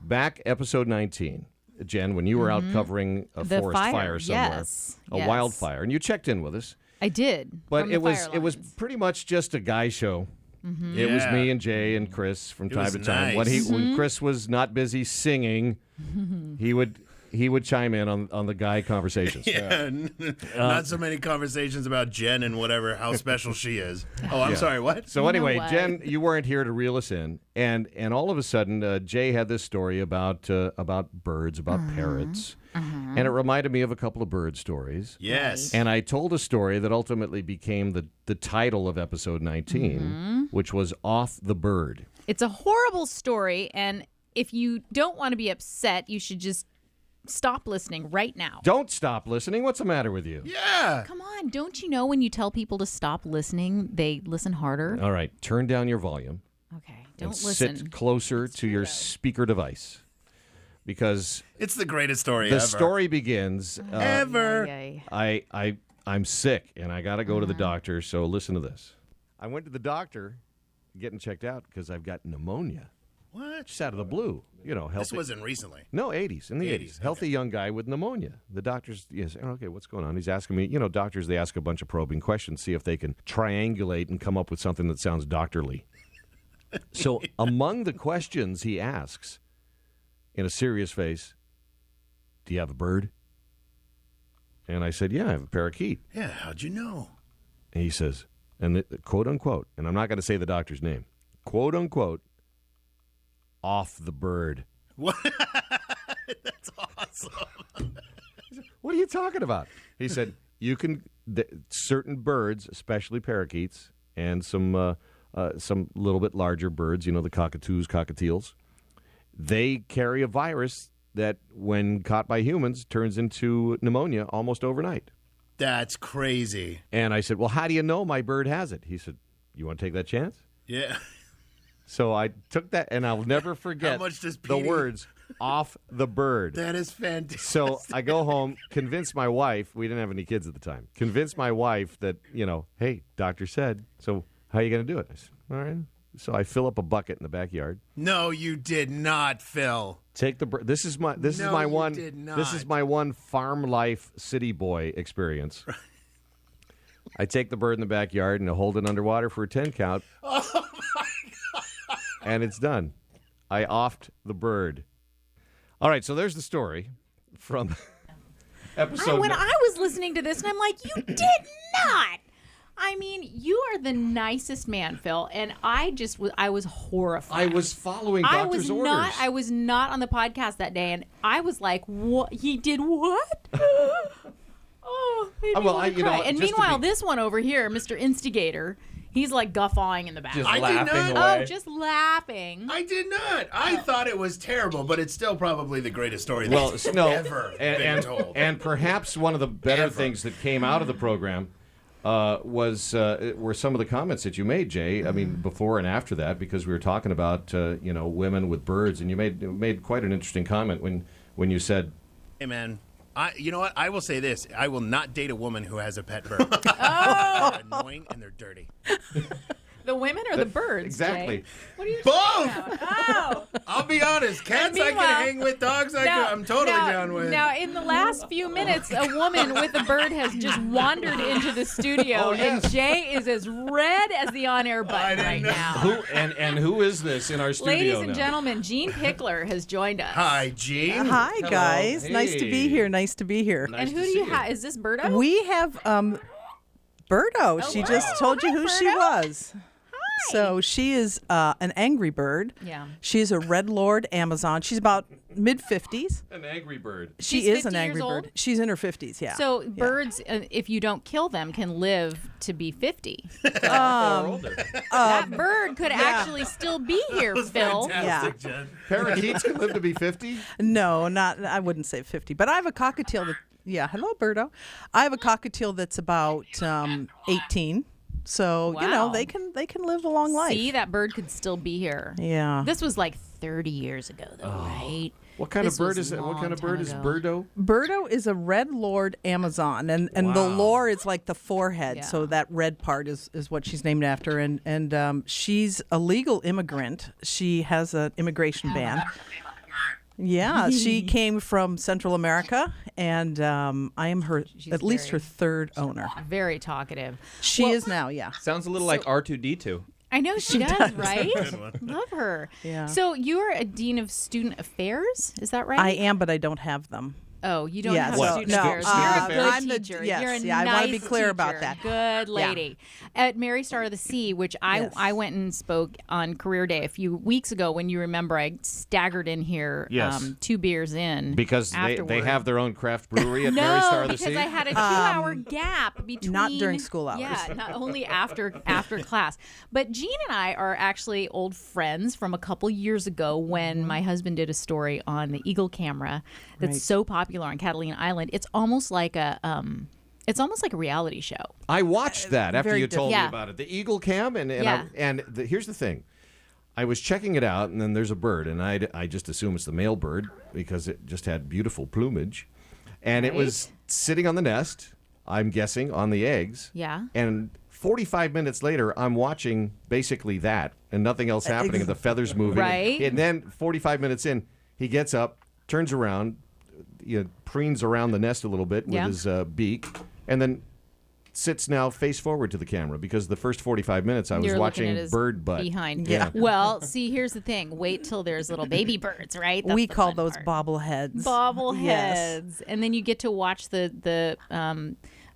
back episode 19, Jen, when you were out covering a The forest fire somewhere, yes. wildfire, and you checked in with us. I did. But it was lines. pretty much just a guy show. It was me and Jay and Chris from time to time. Nice. When Chris was not busy singing, he would chime in on the guy conversations. Yeah, not so many conversations about Jen and whatever, how special she is. Oh, I'm sorry, what? So anyway, what? Jen, you weren't here to reel us in, and all of a sudden, Jay had this story about birds, about parrots, and it reminded me of a couple of bird stories. Yes. And I told a story that ultimately became the title of episode 19, which was Off the Bird. It's a horrible story, and if you don't want to be upset, you should just stop listening right now. Don't stop listening. What's the matter with you? Yeah. Come on, don't you know when you tell people to stop listening, they listen harder? All right, turn down your volume. Okay, don't and listen. Sit closer to your speaker device. Because It's the greatest story the ever. story begins. Ever. I'm sick and I got to go to the doctor. So listen to this. I went to the doctor, getting checked out because I've got pneumonia. What? Just out of the blue, healthy. This wasn't recently. No, 80s, in the 80s. Healthy young guy with pneumonia. The doctor's, yes, okay, what's going on? He's asking me, doctors, they ask a bunch of probing questions, see if they can triangulate and come up with something that sounds doctorly. So among the questions he asks, in a serious face, do you have a bird? And I said, yeah, I have a parakeet. Yeah, how'd you know? And he says, and quote unquote, and I'm not going to say the doctor's name, quote unquote, off the bird. What? That's awesome. What are you talking about? He said, you can, certain birds, especially parakeets, and some little bit larger birds, the cockatoos, cockatiels, they carry a virus that, when caught by humans, turns into pneumonia almost overnight. That's crazy. And I said, well, how do you know my bird has it? He said, you want to take that chance? Yeah. So I took that, and I'll never forget much does the Petey- words, off the bird. That is fantastic. So I go home, convince my wife, we didn't have any kids at the time, convince my wife that, hey, doctor said, so how are you going to do it? I said, all right. So I fill up a bucket in the backyard. No, you did not, Phil. Take the bird. This is my one farm life city boy experience. I take the bird in the backyard and I hold it underwater for a 10 count. Oh my God. And it's done. I offed the bird. All right, so there's the story from episode. When I was listening to this, and I'm like, you did not. I mean, you are the nicest man, Phil, and I was horrified. I was following doctor's orders. I was not on the podcast that day, and I was like, what? He did what? Oh, made me want to cry. And meanwhile, this one over here, Mr. Instigator, he's like guffawing in the back. Just I did laughing not. away. Oh, just laughing. I did not. I thought it was terrible, but it's still probably the greatest story Well, that's no, ever been told. And perhaps one of the better Ever. things that came out of the program were some of the comments that you made, Jay. I mean, before and after that, because we were talking about women with birds, and you made quite an interesting comment when you said, Hey, man. You know what? I will say this. I will not date a woman who has a pet bird. Oh. They're annoying and they're dirty. The women or the birds? exactly. Jay? What are you Both! talking about? Oh. I'll be honest. Cats I meanwhile- can hang with. Dogs I'm totally down with. Now, in the last few minutes, a woman with a bird has just wandered into the studio, Oh, yes. and Jay is as red as the on-air button right now. Who is this in our studio Ladies and now? gentlemen, Jean Pichler has joined us. Hi, Gene. Hi, Hello. guys. Nice to be Hey. here. Nice to be here. Nice And who to do see you have? Is this Birdo? We have Birdo. She just told you Hi, who she Birdo. was. So she is an angry bird. Yeah. She is a red lord Amazon. She's about mid-50s. An angry bird. She She's is 50 an angry years old? bird. She's in her 50s, yeah. So Yeah. birds, if you don't kill them, can live to be 50. Or older. That bird could actually still be here, Phil. Fantastic, Jen. Parakeets can live to be 50? No, I wouldn't say 50. But I have a cockatiel that, hello, Birdo. I have a cockatiel that's about 18. So, Wow. they can live a long life. See, that bird could still be here. Yeah. This was like 30 years ago, though, right? What kind This of bird was is it? a What kind of long bird time is ago. Birdo? Birdo is a red lord Amazon, and the lore is like the forehead, Yeah. so that red part is what she's named after, and she's a legal immigrant. She has an immigration ban. Yeah, she came from Central America, and I am her She's least her very- third owner. Very talkative. She is now, yeah. Sounds a little like R2D2. I know she does, right? Good one. Love her. Yeah. So you're a dean of student affairs, is that right? I am, but I don't have them. Oh, you don't Yes. have What? student No, affairs. You're a good I'm the- teacher. yes, You're a yeah, I nice wanna be clear about teacher. that. Good lady. At Mary Star of the Sea, which Yes. I went and spoke on career day a few weeks ago. When you remember, I staggered in here, Yes. 2 beers in Because they afterward. have their own craft brewery at No, Mary Star of the because Sea. I had a 2-hour gap between. not during school hours. Yeah, not only after class. But Jean and I are actually old friends from a couple years ago when my husband did a story on the Eagle camera that's Right. so popular on Catalina Island. It's almost like a reality show. I watched that after very you told different. me Yeah. about it. The Eagle Cam, and Yeah. here's the thing. I was checking it out, and then there's a bird, and I just assume it's the male bird because it just had beautiful plumage, and it was sitting on the nest. I'm guessing on the eggs. Yeah. And 45 minutes later, I'm watching basically that, and nothing else happening, and the feathers moving. Right. And then 45 minutes in, he gets up, turns around, preens around the nest a little bit with Yeah. his beak, and then sits now face forward to the camera because the first 45 minutes I was You're looking watching at his bird butt. behind. Yeah. Well, see, here's the thing. Wait till there's little baby birds, right? That's We the call fun those part. bobbleheads. Bobbleheads. Yes. And then you get to watch the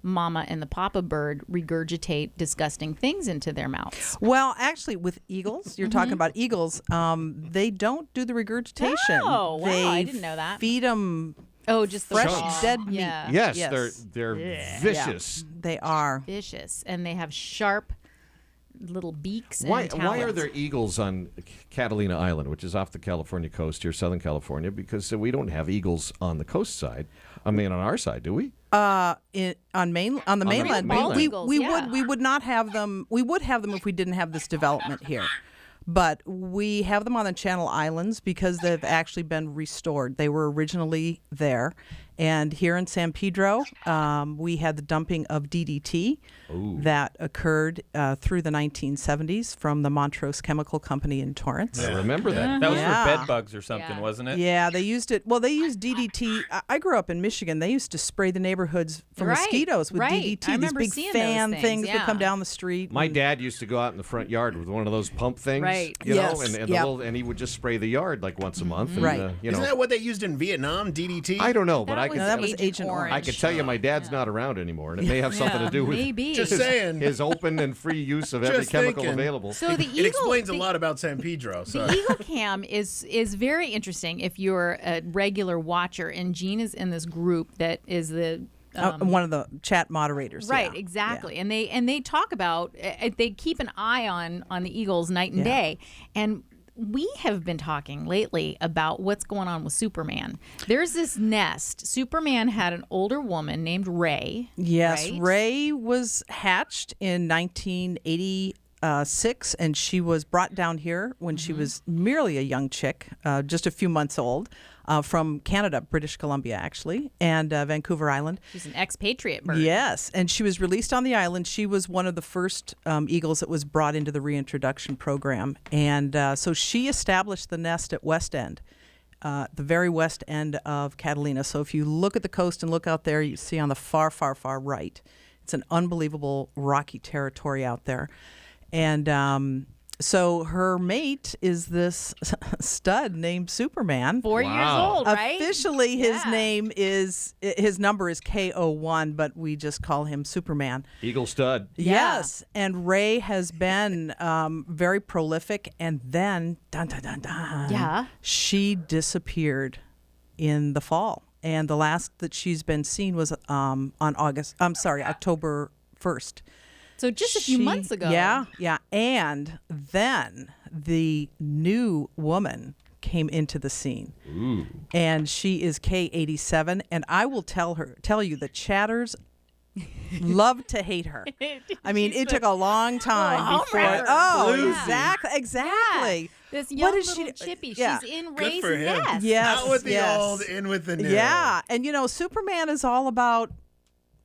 mama and the papa bird regurgitate disgusting things into their mouths. Well, actually, with eagles, you're talking about eagles. They don't do the regurgitation. Oh, wow, They I didn't know that. Feed them Oh, just the fresh raw. dead meat. Yeah. Yes, Yes. they're vicious. They are. Vicious, and they have sharp little beaks and Why talons. are there eagles on Catalina Island, which is off the California coast here, Southern California? Because we don't have eagles on the coast side. I mean, on our side, do we? On the mainland, mainland. we would not have them. We would have them if we didn't have this development here. But we have them on the Channel Islands because they've actually been restored. They were originally there. And here in San Pedro, we had the dumping of DDT that occurred through the 1970s from the Montrose Chemical Company in Torrance. I remember that. That was Yeah. for bed bugs or something, Yeah. wasn't it? Yeah, they used it. Well, they used DDT. I grew up in Michigan. They used to spray the neighborhoods for Right, mosquitoes with right. DDT. I These remember big seeing fan those things things, would come yeah. down the street. My and- dad used to go out in the front yard with one of those pump things, Right. you know, Yes, and, yeah. and he would just spray the yard like once a month. And, Right. you Isn't know, that what they used in Vietnam? DDT. I don't know, but That I was could, No, that was Agent Orange. I could tell you my dad's not around anymore, and it may have something to do with maybe. Just his, saying. his open and free use of every Just chemical thinking. available. So the eagle, It explains a the- lot about San Pedro. The Sorry. Eagle Cam is very interesting if you're a regular watcher, and Jean is in this group that is the one of the chat moderators. right, yeah. exactly, and they talk about they keep an eye on the Eagles night and Yeah. day, and we have been talking lately about what's going on with Superman. There's this nest. Superman had an older woman named Ray. Yes, right? Ray was hatched in 1986, and she was brought down here when she was merely a young chick, just a few months old, from Canada, British Columbia, actually, and Vancouver Island. She's an expatriate bird. Yes, and she was released on the island. She was one of the first eagles that was brought into the reintroduction program, and so she established the nest at West End, the very west end of Catalina. So if you look at the coast and look out there, you see on the far, far, far right, it's an unbelievable rocky territory out there, and so her mate is this stud named Superman. 4 years old, right? Officially, his Yeah. name is his number is KO1, but we just call him Superman. Eagle stud. Yeah. Yes, and Ray has been very prolific, and then dun dun dun dun. Yeah. she disappeared in the fall, and the last that she's been seen was on October 1st. So just a few months ago. Yeah. And then the new woman came into the scene. Ooh. And she is K87. And I will tell you, the chatters love to hate her. I mean, it took a long time before. Homer. Oh, Yeah. exactly. This young is little she- chippy. yeah. She's in Good Ray's for him. nest. Yes. Out with the yes. old, in with the new. Yeah, and Superman is all about.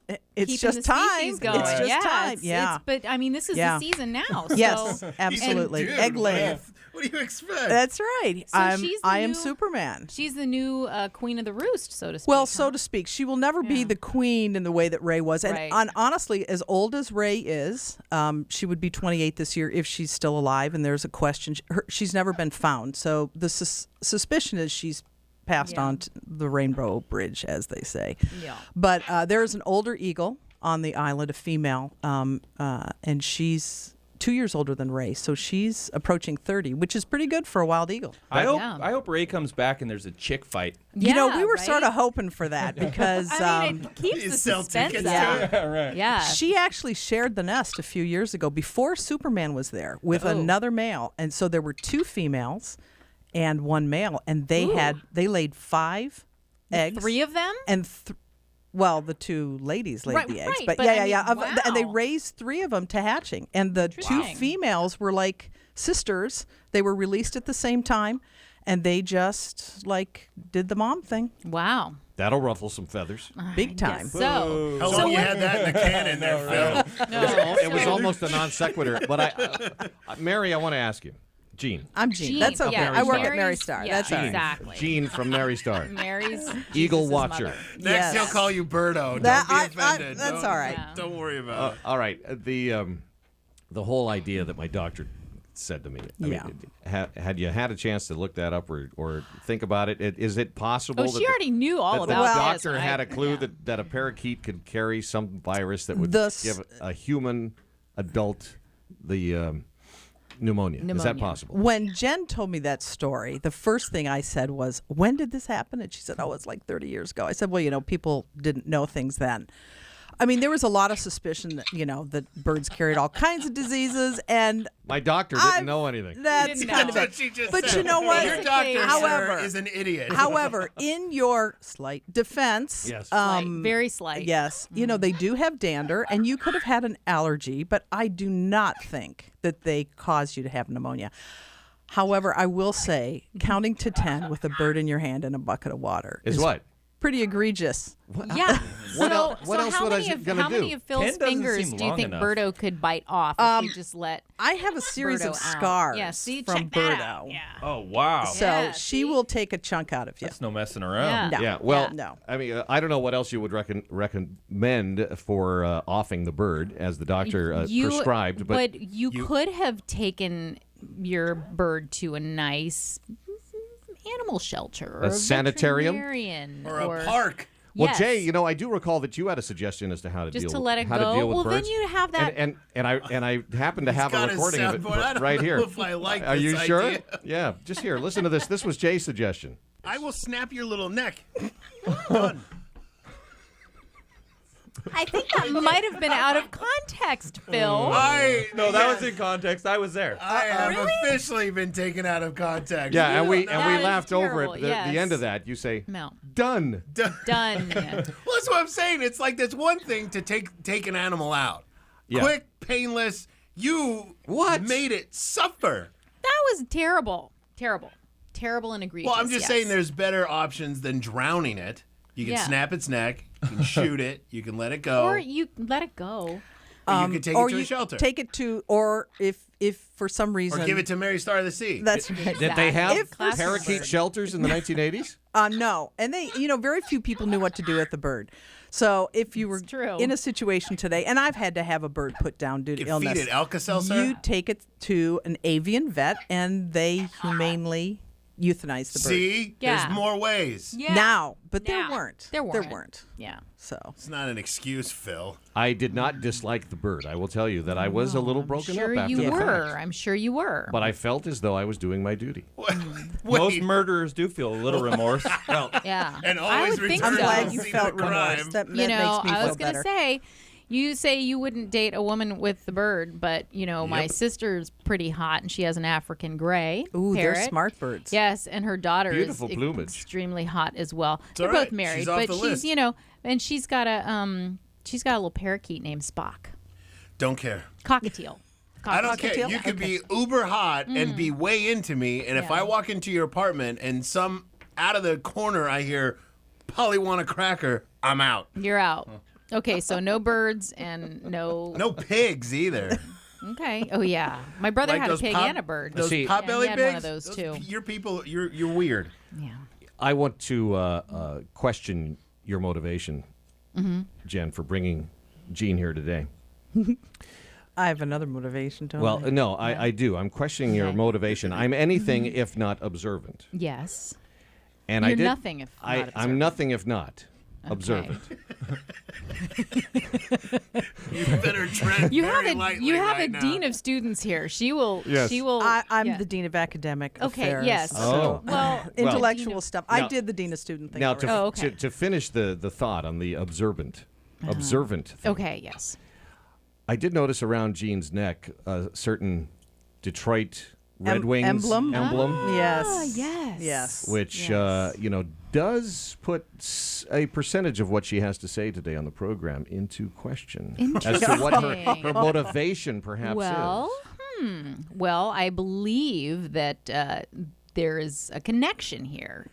It's Keeping just the time. species going. It's just yeah, time. it's- yeah. But I mean, this is Yeah. the season now. Yes, So absolutely. Dude, Egg laying. What do you expect? That's right. So I am new- Superman. She's the new queen of the roost, so to speak. Well, so to speak. She will never be the queen in the way that Ray was. And Right. honestly, as old as Ray is, she would be 28 this year if she's still alive. And there's a question. She's never been found. So the suspicion is she's passed on to the Rainbow Bridge, as they say. Yeah. But there's an older eagle on the island, a female, and she's 2 years older than Ray, so she's approaching 30, which is pretty good for a wild eagle. I hope Ray comes back and there's a chick fight. We were right? sort of hoping for that because I mean, it keeps You the sell suspense tickets up. to it? Right. Yeah. she actually shared the nest a few years ago before Superman was there with another male, and so there were 2 females and 1 male, and they laid 5 eggs. 3 of them? And the 2 ladies laid Right, the eggs, right, but but I mean, and they wow. raised 3 of them to hatching, and the 2 Interesting. females were like sisters. They were released at the same time, and they just like did the mom thing, Wow. That'll ruffle some feathers. big time. Guess so. How long you had that in the cannon there, Phil? It was almost a non sequitur. But Mary, I want to ask you. Gene. I'm Gene. Gene, That's okay. yeah, I work at Mary's- Mary Star. yeah, That's all right. exactly. Gene from Mary Star. Mary's Eagle Jesus' Watcher. mother. Next, Yes. he'll call you Birdo. That- Don't be offended. that's Don't- all right. Yeah. Don't worry about it. All right. The whole idea that my doctor said to me. I mean, had you had a chance to look that up or think about it? Is it possible Oh, that she already knew all that the about this. doctor had a clue Yeah. that a parakeet could carry some virus that would The give a human adult the pneumonia? Is that Pneumonia. possible? When Jen told me that story, the first thing I said was, "When did this happen?" And she said, "Oh, it's like 30 years ago." I said, "Well, people didn't know things then." I mean, there was a lot of suspicion that that birds carried all kinds of diseases, and My doctor didn't know anything. that's didn't kind know. of That's it. what she just But said. you know what? Your doctor, However- sir, is an idiot. However, in your slight defense, Yes. Slight, very slight. yes, they do have dander, and you could have had an allergy, but I do not think that they caused you to have pneumonia. However, I will say, counting to 10 with a bird in your hand and a bucket of water Is what? pretty egregious. Yeah. What so, else- what so else how was I many of gonna how many do? of Phil's 10 doesn't fingers seem do you long think enough. Birdo could bite off if you just let I have a series Birdo of out? scars Yeah, see, from check that out. Birdo. Yeah. Oh, wow. So Yeah, she see? will take a chunk out of you. That's no messing around. Yeah. Yeah, well, No. I mean, I don't know what else you would recommend for offing the bird as the doctor prescribed, but you could have taken your bird to a nice animal shelter or A sanitarium? veterinarian or a park. well, Yes. Jay, I do recall that you had a suggestion as to how to Just deal to with let it how go? to deal with Well, then birds. you have that- and I happen to have a got his recording of it soundboard. I don't right know here. if I like Are this you sure? idea. Yeah, just here. Listen to this. This was Jay's suggestion. I will snap your little neck. Done. I think that might have been out of context, Phil. No, that was in context. I was there. I have officially been taken out of context. Yeah, and we That is laughed over terrible, it. The yes. end of that, you say, No. done. Done. Well, that's what I'm saying. It's like there's one thing to take an animal out. Yeah. Quick, painless. You made it suffer. That was terrible. Terrible and egregious. Well, I'm just yes. saying there's better options than drowning it. You can Yeah. snap its neck. You can shoot it. You can let it go. Or you let it go. or you can take or it to you a shelter. take it to, or if for some reason, or give it to Mary Star of the Sea. That's right. Did they have If for parakeet some- shelters in the 1980s? No, and they, very few people knew what to do with the bird. So if you were It's true. in a situation today, and I've had to have a bird put down due to You illness, feed it Alka-Seltzer? you take it to an avian vet, and they humanely euthanize the bird. See? Yeah. There's more ways. Yeah. Now, but there Now. weren't. There weren't. Yeah. So It's not an excuse, Phil. I did not dislike the bird. I will tell you that I was a little broken Sure up after you the were. fact. I'm sure you were. But I felt as though I was doing my duty. Most murderers do feel a little remorse. Well, yeah. And I always would think return I'm to so. glad the you scene felt of the crime. remorse. That You makes me know, feel I was better. gonna say, you say you wouldn't date a woman with the bird, but my Yep. sister's pretty hot, and she has an African gray Ooh, parrot. they're smart birds. Yes, and her daughter Beautiful is plumage. extremely hot as well. They're all both right. married, She's off but the she's list. and she's got a little parakeet named Spock, Don't care. cockatiel. I don't care. Cockatiel? You could be uber hot and be way into me, and if Yeah. I walk into your apartment and out of the corner I hear Polly want a cracker, I'm out. You're out. Okay, so no birds and no No pigs either. Okay. Oh yeah. My brother Like had a those pig pop- and a bird. Those See- potbelly he had pigs. one of those, too. Your people, you're weird. Yeah. I want to question your motivation, Jen, for bringing Gene here today. I have another motivation, don't Well, I? no, I do. I'm questioning your Okay. motivation. I'm anything if not observant. Yes. And You're I did, nothing if not I'm observant. nothing if not observant. You better tread You very have a lightly a now. dean of students here. She will. Yes. She will. I'm yeah. the dean of academic Okay. affairs. Yes. Oh. Well. Intellectual Dean of- stuff. Now- I did the dean of student thing. Now, already. Oh, okay. to finish the thought on the observant thing, Okay. Yes. I did notice around Gene's neck a certain Detroit Red Wings emblem? Ah, Yes. yes. Yes. which Yes. does put a percentage of what she has to say today on the program into question as to what her Interesting. motivation perhaps Well, is. Well, I believe that there is a connection here.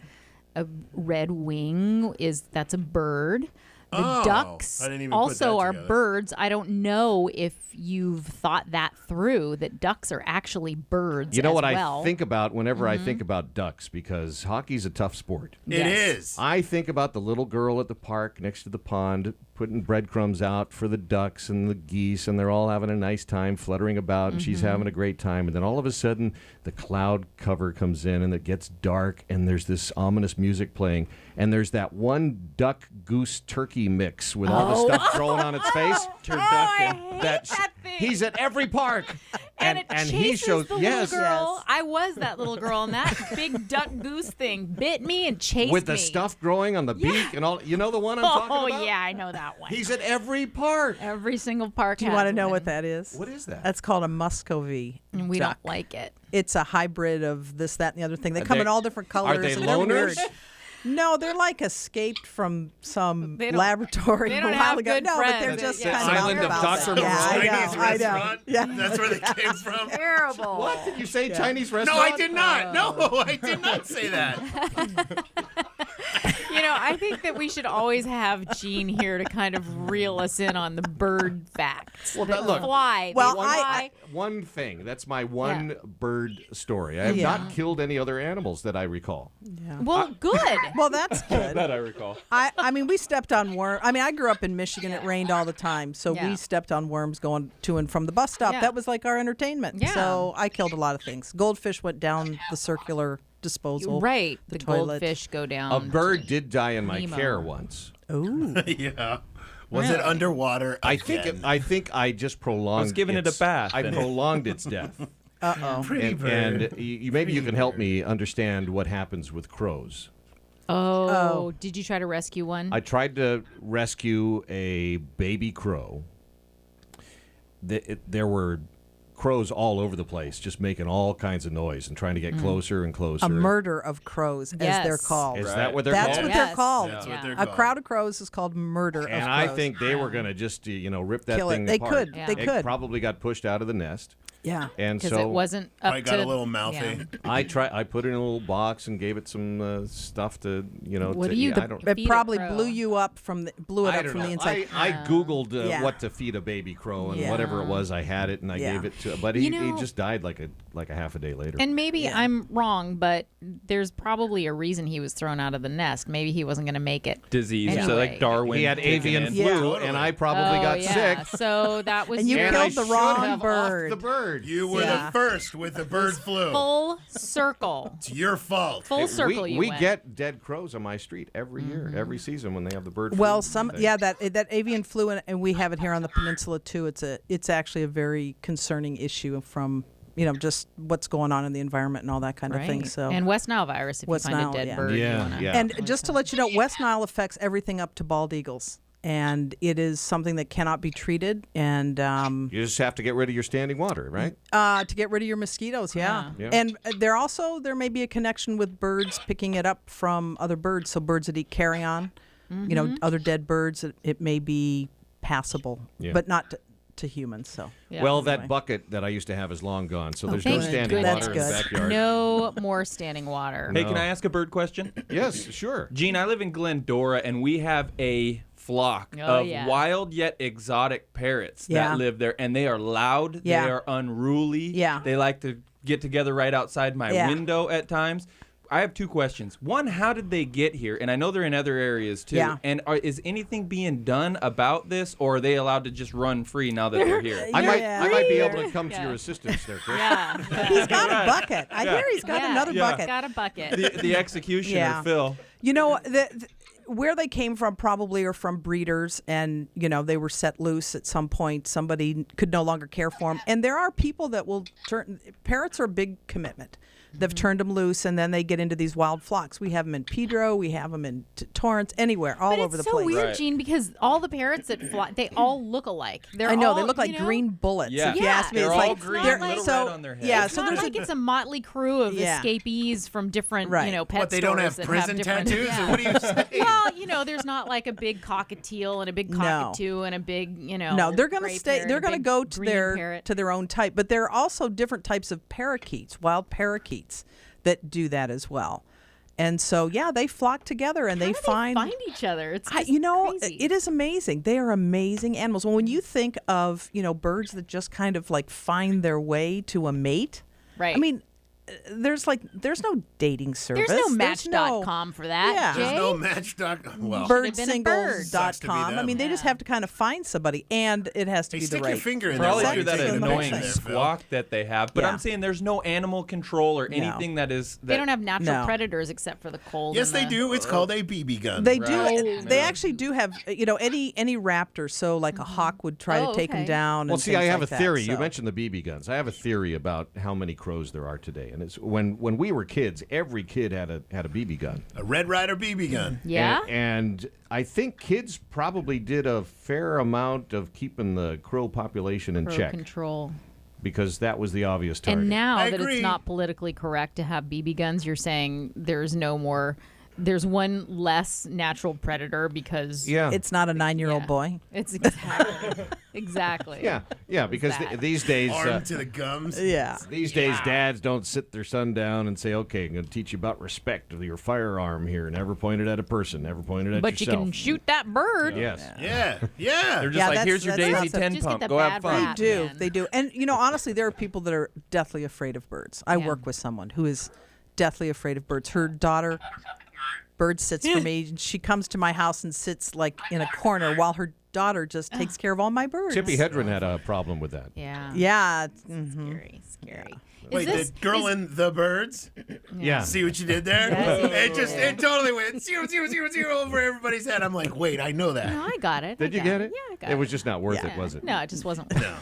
A red wing that's a bird. The Oh, ducks I didn't even put also that are together. birds. I don't know if you've thought that through, that ducks are actually birds You know as what well. I think about whenever I think about ducks, because hockey's a tough sport. It Yes. is. I think about the little girl at the park next to the pond putting breadcrumbs out for the ducks and the geese, and they're all having a nice time fluttering about, and she's having a great time. And then all of a sudden, the cloud cover comes in, and it gets dark, and there's this ominous music playing, and there's that one duck, goose, turkey mix with all the stuff growing on its face. I hate That that thing. He's at every park, and it chases he shows the yes. little girl. Yes. I was that little girl, and that big duck goose thing bit me and chased With the me. stuff growing on the beak and all. You know the one I'm Oh talking about? yeah, I know that one. He's at every park. Every single park. Do you has want to know one. what that is? What is that? That's called a Muscovy And we duck. don't like it. It's a hybrid of this, that, and the other thing. They Are come they- in all different colors. Are they and they're loners? weird. No, they're like escaped from some They don't- laboratory they a don't while have ago. good No, but they're friends. just Yeah. kind The of island out of about Dr. that. Yeah, I Chinese know, I know. restaurant. Yeah. That's where they came from. Terrible. What did you say? Chinese No, restaurant? I did not. No, I did not say that. You know, I think that we should always have Gene here to kind of reel us in on the bird facts. Well, the that- look, fly. Well, the I- fly. One thing. That's my one Yeah. bird story. I have Yeah. not killed any other animals that I recall. Well, good. Well, that's good. That I recall. I mean, we stepped on worms. I mean, I grew up in Michigan. It rained all the time. So Yeah. we stepped on worms going to and from the bus stop. Yeah. That was like our entertainment. Yeah. So I killed a lot of things. Goldfish went down the circular disposal. Right. The The toilet. goldfish go down. A bird did die in my Nemo. care once. Ooh. Yeah. Was it Really? underwater? I again? think I just prolonged. was giving it its- a bath, I and- prolonged its death. Uh-oh. Pretty and bird. maybe you can help me understand what happens with crows. Oh, did you try to rescue one? I tried to rescue a baby crow. There were crows all over the place, just making all kinds of noise and trying to get closer and closer. A murder of crows, as Yes. they're called. Is Right. that what they're That's called? what they're called. That's Yeah. what they're A called. crowd of crows is called murder And of I crows. think they were going to just, rip that Kill it. thing They apart. could. Yeah. They It could. probably got pushed out of the nest. Yeah. And Because so it wasn't up I to. got a little mouthy. Yeah. I put it in a little box and gave it some stuff to, What to do you- eat. I don't It Feed a probably crow. blew you up from the I don't know. inside. I Googled Yeah. what to feed a baby crow, and Yeah. whatever it was, I had it, and I Yeah. gave it to. But he You know- just died like a half a day later. And maybe Yeah. I'm wrong, but there's probably a reason he was thrown out of the nest. Maybe he wasn't going to make it. Disease. So Anyway. like Darwin. he had kicking avian in. flu, Yeah. Totally. and I probably Oh, got yeah. sick. So that was And you your and I killed the should wrong have bird. Off the bird. You were Yeah. the first with the bird flu. full circle. It's your fault. Full circle. we you went. get dead crows on my street every year, every season when they have the bird flu. Well, thing. that avian flu, and we have it here on the peninsula too. It's actually a very concerning issue from just what's going on in the environment and all that kind of thing. Right. So And West Nile virus. If West you find Nile, a dead yeah. bird, you Yeah, wanna- yeah. And just to let you know, West Nile affects everything up to bald eagles, and it is something that cannot be treated. And You just have to get rid of your standing water, right? to get rid of your mosquitoes, yeah. Yeah. And there may be a connection with birds picking it up from other birds. So birds that eat carrion, other dead birds, it may be passable, Yeah. but not to humans. So Yeah. Well, Anyway. that bucket that I used to have is long gone, so there's no thank standing goodness. water in the That's backyard. No more standing water. Hey, can I ask a bird question? Yes, sure. Gene, I live in Glendora, and we have a flock of wild yet exotic parrots that live there, and they are loud. Yeah. They are unruly. Yeah. They like to get together right outside my window at times. I have two questions. One, how did they get here? And I know they're in other areas too. Yeah. And is anything being done about this, or are they allowed to just run free now that they're here? I might be able to come to your assistance there, Chris. He's got a bucket. I hear he's got another bucket. He's got a bucket. The executioner, Phil. You know, where they came from probably are from breeders, and, you know, they were set loose at some point. Somebody could no longer care for them. And there are people that will turn, parrots are a big commitment. They've turned them loose, and then they get into these wild flocks. We have them in Pedro. We have them in Torrance, anywhere, all over the place. It's so weird, Gene, because all the parrots that fly, they all look alike. I know. They look like green bullets. Yeah. If you ask me, they're it's all like, green, they're, little so, red on their head. Yeah, It's so not there's like it's a motley crew of escapees from different, pet But they don't have stores that prison different, tattoos? Or what are you saying? Well, there's not like a big cockatiel and a big cockatoo and a big, No, they're going to stay. parrot, They're a going to big go green to their own type. But there are also different types of parakeets, wild parakeets, that do that as well. And so, they flock together and How they do find each other. It's just crazy. it is amazing. They are amazing animals. When you think of, birds that just kind of like find their way to a mate. Right. I mean, there's no dating service. There's no Match.com for that. Yeah. Jay? There's no Match.com. Well, birdsingles.com. I mean, they just have to kind of find somebody, and it has to be the stick right. your finger in Probably there. through that Sex. annoying Sex. squawk that they have. But Yeah. I'm saying there's no animal control or anything that is. They don't have natural No. predators except for the cold. Yes, and they the- do. It's called a BB gun. They do. Right. They actually do have, any raptor. So, like a hawk would try to take them okay. down. Well, and see, I things have like a theory. That, You so. mentioned the BB guns. I have a theory about how many crows there are today. And it's when we were kids, every kid had a BB gun. A Red Ryder BB gun. Yeah. And I think kids probably did a fair amount of keeping the crow population in Crow check control. because that was the obvious target. And now I that agree. it's not politically correct to have BB guns, you're saying there's no more. There's one less natural predator because It's not a 9-year-old Yeah. boy. it's exactly. Yeah, because that? these days. Armed to the gums. Yeah. These days, dads don't sit their son down and say, "Okay, I'm going to teach you about respect of your firearm here. Never pointed at a person. Never pointed at But yourself." you can shoot that bird. Yes. Yeah. They're just Yeah, like, that's- here's your that's Daisy awesome. 10 Just get pump. the Go have bad fun. rat. They do. Man. They do. And, honestly, there are people that are deathly afraid of birds. I Yeah. work with someone who is deathly afraid of birds. Her daughter, bird sits for me. And she comes to my house and sits like in a corner while her daughter just takes care of all my birds. Tippy Hedren had a problem with that. Yeah. Yeah. Scary. Wait, the girl in the birds? Yeah. See what you did there? Yes, It totally went 0, 0, 0, 0 over everybody's head. I'm like, wait, I know that. No, I got it. Did you get it? Yeah, I got It was just not worth it, was it? No, it just wasn't. No.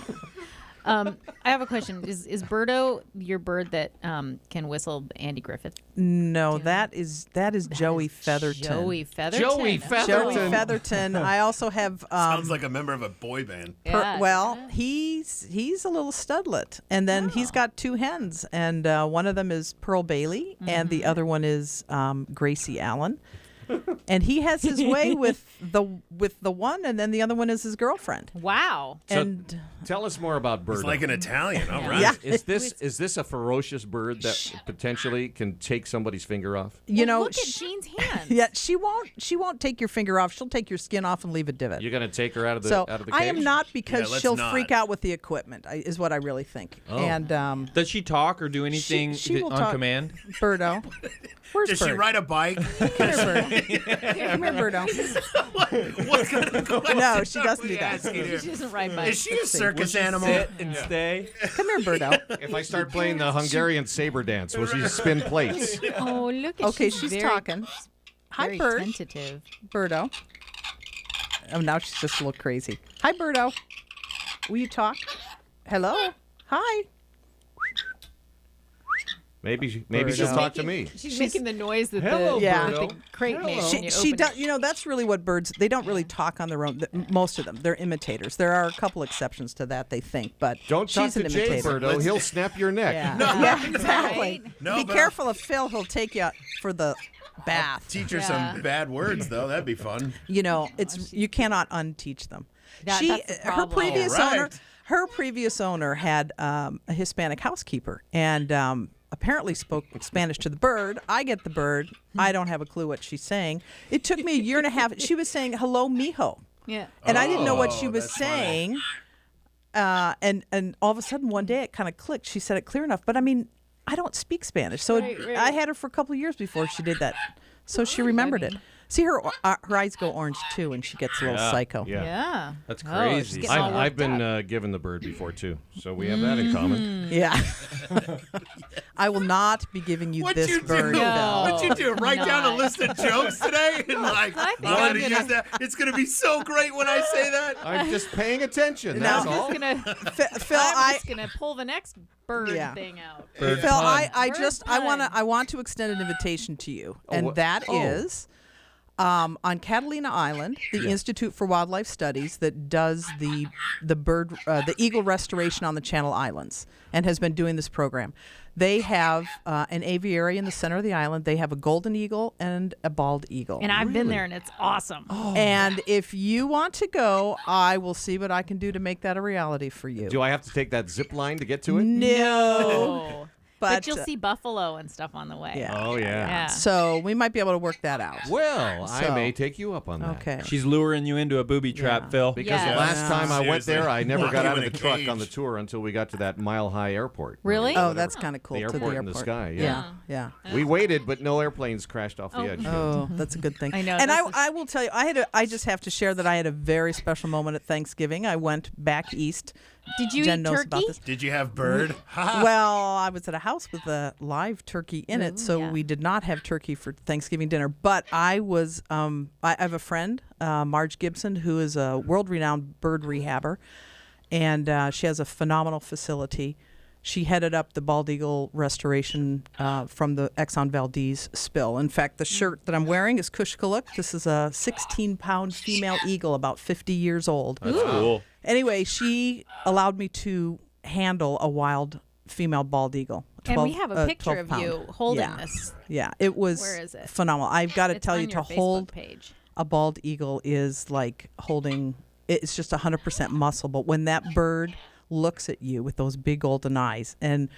I have a question. Is Birdo your bird that can whistle Andy Griffith? No, that is Joey Featherton. Joey Featherton. Joey Featherton. Joey Featherton. I also have. Sounds like a member of a boy band. Yeah, He's a little studlet, and then he's got 2 hens, and one of them is Pearl Bailey, and the other one is Gracie Allen. And he has his way with the one, and then the other one is his girlfriend. Wow. So And tell us more about Birdo. It's like an Italian. All right. Yeah. Is this a ferocious bird that potentially can take somebody's finger off? Look at Jean's hands. Yeah, she won't take your finger off. She'll take your skin off and leave a divot. You're going to take her out of the So cage? I am not, because Yeah, let's she'll not. freak out with the equipment. Is what I really think. Oh. And Does she talk or do anything she will on talk. command? Birdo, where's Does Bird? she ride a bike? Come here, Bird. Come here, Birdo. What kind of question No, she are doesn't we do that. asking here? She doesn't ride bikes. Is she a circus animal? Sit and stay. Come here, Birdo. If I start playing the Hungarian saber dance, will she spin plates? Oh, look at Okay, she's very, talking. Hi, very Bird. tentative. Birdo. Oh, now she's just a little crazy. Hi, Birdo. Will you talk? Hello. Hi. Maybe she'll Birdo. talk to me. She's making the noise that Hello, the, Yeah. that the crate makes. when you She open does. it. That's really what birds. They don't really talk on their own. Most of them, they're imitators. There are a couple exceptions to that, they think, but Don't talk she's to an Jay, imitator. Birdo. He'll snap your neck. Yeah. Yeah, exactly. Right? No, Be but careful of Phil. He'll take you out for the bath. Teach her Yeah. some bad words, though. That'd be fun. You cannot unteach them. That's the Her problem. previous All right. owner. Her previous owner had a Hispanic housekeeper, and apparently spoke Spanish to the bird. I get the bird. I don't have a clue what she's saying. It took me a year and a half. She was saying, hello, mijo. Yeah. And I didn't know what she was that's saying. And all of a sudden, one day, it kind of clicked. She said it clear enough. But, I mean, I don't speak Spanish. So Right. I had her for a couple of years before she did that. So she remembered it. See, her eyes go orange, too, and she gets a little psycho. Yeah. That's Oh, crazy. she's getting all I've worked been up. given the bird before, too. So we have that in common. Yeah. I will not be giving you this bird, Phil. What'd you do? Write down a list of jokes today? And I think I'm I'm going to use that. It's going to be so great when I say that. I'm just paying attention. Now- That's I'm all. just gonna, Phil, I'm just gonna pull the next bird Yeah. thing out. Phil, Bird pun. I want to extend an invitation to you, and what- that oh. is on Catalina Island, the Institute for Wildlife Studies that does the eagle restoration on the Channel Islands and has been doing this program. They have an aviary in the center of the island. They have a golden eagle and a bald eagle. And I've been there, and it's awesome. And if you want to go, I will see what I can do to make that a reality for you. Do I have to take that zip line to get to it? No. But you'll see buffalo and stuff on the way. Yeah. Oh, yeah. Yeah. So we might be able to work that out. Well, I So- may take you up on that. Okay. She's luring you into a booby trap, Yeah. Phil. Because Yes. the last time I went Seriously. there, I never Lock got you out of in the a truck cage. on the tour until we got to that Mile High Airport. Really? Oh, that's kind of cool. The to airport the in the airport. sky, Yeah, yeah. We waited, but no airplanes crashed off the Oh. edge. Oh, that's a good thing. I know, And this is- I will tell you, I just have to share that I had a very special moment at Thanksgiving. I went back east. Did you Jen eat knows about turkey? this. Did you have bird? Well, I was at a house with a live turkey in it, so yeah. we did not have turkey for Thanksgiving dinner. But I was, I have a friend, Marge Gibson, who is a world-renowned bird rehabber, and she has a phenomenal facility. She headed up the bald eagle restoration from the Exxon Valdez spill. In fact, the shirt that I'm wearing is Kushkaluk. This is a 16-pound female eagle, about 50 years old. That's cool. Anyway, she allowed me to handle a wild female bald eagle. And we have a picture of 12 you pound. holding Yeah. this. Yeah, it was Where is it? phenomenal. I've got to It's tell on you, your to Facebook hold page. a bald eagle is like holding, it's just 100% muscle. But when that bird looks at you with those big golden eyes and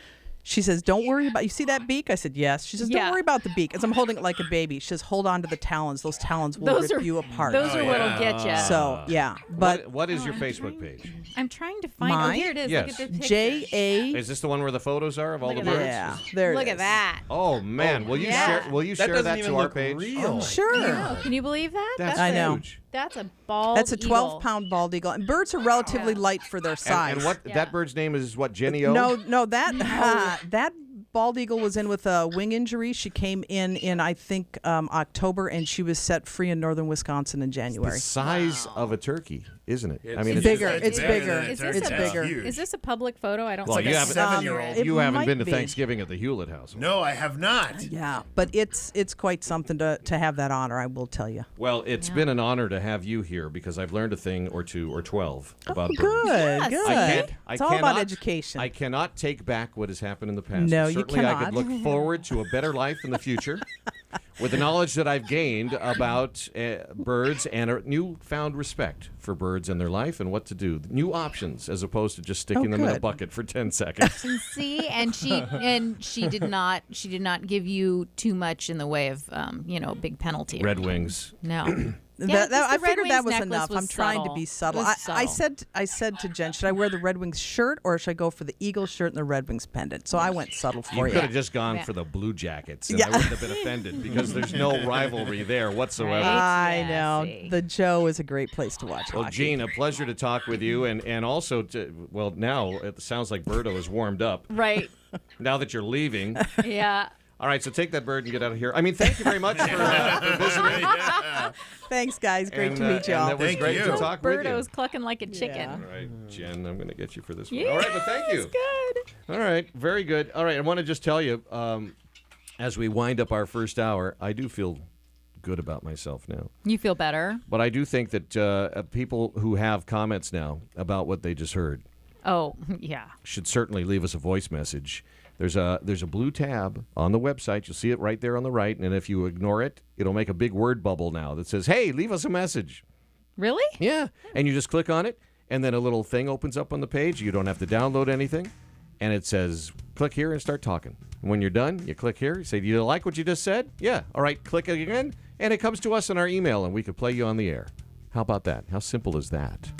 she says, don't worry about, you see that beak? I said, yes. She says, don't Yeah. worry about the beak. As I'm holding it like a baby. She says, hold on to the talons. Those talons will rip you apart. Those are what'll get you. So, yeah. But What is your Facebook page? I'm trying to find. Mine? Oh, here it is. Yes. Look at the picture. J-A, Is this the one where the photos are of all Look the at birds? yeah, there it Look is. at that. Oh man, will you Yeah. share? Will you That share doesn't that even to our look page? real. Sure. Oh, can you believe that? That's I know. huge. That's a bald That's a eagle. 12-pound bald eagle. And birds are relatively light for their size. And what Yeah. that bird's name is? What, Jenny O? No, that that bald eagle was in with a wing injury. She came in I think October, and she was set free in northern Wisconsin in the January. size of a turkey, isn't it? I mean, It's bigger. It's bigger bigger. than a Is turkey. this It's a- bigger. Huge. Is this a public photo? I don't. Well, see you it. haven't- 7-year-old. It you haven't might been to be. Thanksgiving at the Hulett house. No, I have not. Yeah, but it's quite something to have that honor. I will tell you. Well, it's been an honor to have you here because I've learned a thing or two or 12 about birds. Good, good. I It's all about cannot- education. I cannot take back what has happened in the past. No, And you certainly I could cannot. look forward to a better life in the future with the knowledge that I've gained about birds and a newfound respect for birds and their life and what to do. New options as opposed to just sticking them in a good. bucket for 10 seconds. See, and she did not give you too much in the way of big penalty. Red Wings. No. I the Red figured that Wings was necklace enough. was I'm trying to subtle. be subtle. It was I subtle. said to Jen, should I wear the Red Wings shirt or should I go for the Eagle shirt and the Red Wings pendant? So I went subtle You for could you. have just gone Yeah. for the Blue Jackets, and Yeah. I wouldn't have been offended because there's no rivalry there whatsoever. Right. I Yeah, know. see. The Joe is a great place to watch Well, hockey. Gene, a pleasure to talk with you, and also, now it sounds like Berto is warmed up Right. now that you're leaving. Yeah. All right, so take that bird and get out of here. I mean, thank you very much for visiting. Thanks, guys. Great And, to meet and y'all. that was Thank great you. to talk with you. Birdo's clucking like a chicken. Yeah. All right, Jen, I'm going to get you for this one. Yeah, All right, but thank you. Good. All right, very good. All right, I want to just tell you, as we wind up our first hour, I do feel good about myself now. You feel better? But I do think that people who have comments now about what they just heard Oh, yeah. should certainly leave us a voice message. There's a blue tab on the website. You'll see it right there on the right. And if you ignore it, it'll make a big word bubble now that says, hey, leave us a message. Really? Yeah. And you just click on it, and then a little thing opens up on the page. You don't have to download anything. and it says, click here and start talking. When you're done, you click here. You say, do you like what you just said? Yeah. All right, click it again, and it comes to us in our email, and we could play you on the air. How about that? How simple is that?